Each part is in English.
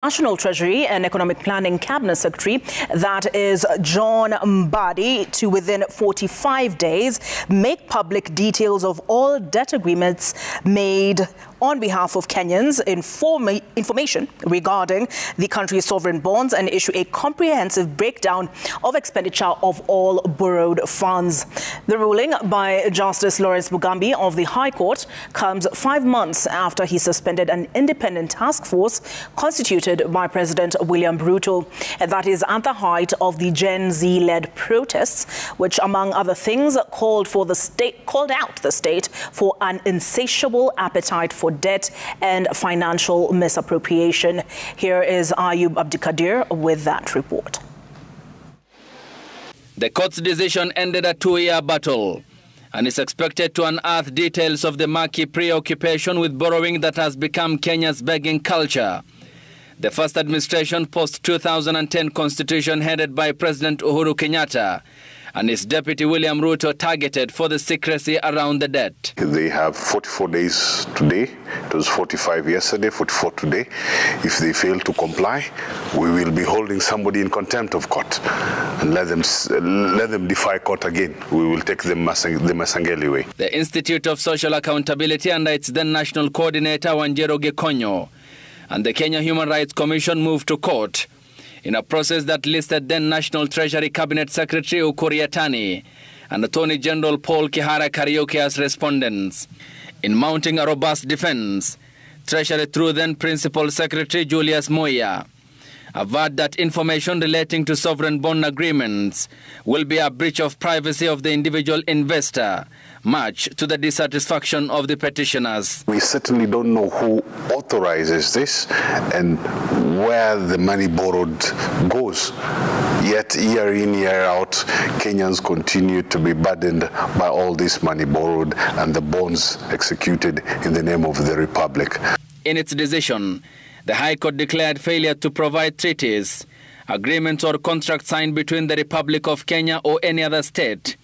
National Treasury and Economic Planning Cabinet Secretary, that is John Mbadi, to within 45 days make public details of all debt agreements made on behalf of Kenyans, information regarding the country's sovereign bonds, and issue a comprehensive breakdown of expenditure of all borrowed funds. The ruling by Justice Lawrence Mugambi of the High Court comes 5 months after he suspended an independent task force constituted by President William Ruto. And that is at the height of the Gen Z-led protests, which, among other things, called out the state for an insatiable appetite for debt and financial misappropriation. Here is Ayub Abdikadir with that report. The court's decision ended a 2-year battle and is expected to unearth details of the murky preoccupation with borrowing that has become Kenya's begging culture. The first administration post-2010 constitution headed by President Uhuru Kenyatta and his deputy William Ruto targeted for the secrecy around the debt. They have 44 days today. It was 45 yesterday, 44 today. If they fail to comply, we will be holding somebody in contempt of court and let them defy court again. We will take the Masangeli way. The Institute of Social Accountability under its then national coordinator Wanjero Gekonyo and the Kenya Human Rights Commission moved to court in a process that listed then National Treasury Cabinet Secretary Ukur Yatani and Attorney General Paul Kihara Kariuki as respondents. In mounting a robust defense, Treasury through then Principal Secretary Julius Moya averred that information relating to sovereign bond agreements will be a breach of privacy of the individual investor, much to the dissatisfaction of the petitioners. We certainly don't know who authorizes this and where the money borrowed goes. Yet year in, year out, Kenyans continue to be burdened by all this money borrowed and the bonds executed in the name of the Republic. In its decision, the High Court declared failure to provide treaties, agreements or contracts signed between the Republic of Kenya or any other state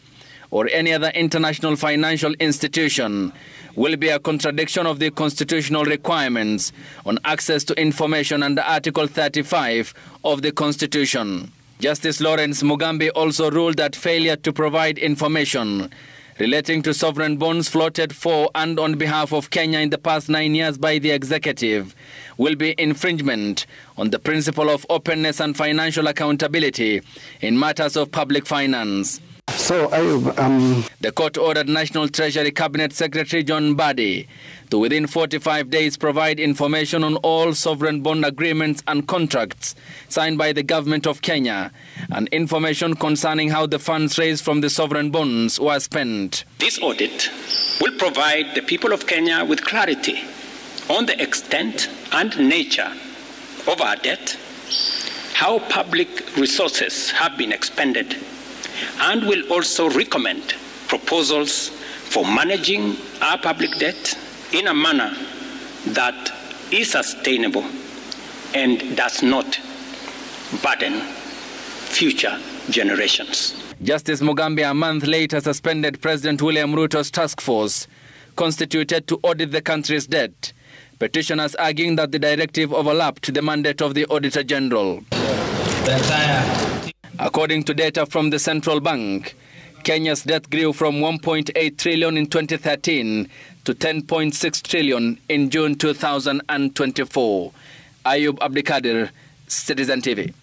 or any other international financial institution will be a contradiction of the constitutional requirements on access to information under Article 35 of the Constitution. Justice Lawrence Mugambi also ruled that failure to provide information relating to sovereign bonds floated for and on behalf of Kenya in the past 9 years by the executive will be infringement on the principle of openness and financial accountability in matters of public finance. The court ordered National Treasury Cabinet Secretary John Mbadi to within 45 days provide information on all sovereign bond agreements and contracts signed by the government of Kenya and information concerning how the funds raised from the sovereign bonds were spent. This audit will provide the people of Kenya with clarity on the extent and nature of our debt, how public resources have been expended, and will also recommend proposals for managing our public debt in a manner that is sustainable and does not burden future generations. Justice Mugambi a month later suspended President William Ruto's task force constituted to audit the country's debt, petitioners arguing that the directive overlapped the mandate of the Auditor General. According to data from the Central Bank, Kenya's debt grew from 1.8 trillion in 2013 to 10.6 trillion in June 2024. Ayub Abdikadir, Citizen TV.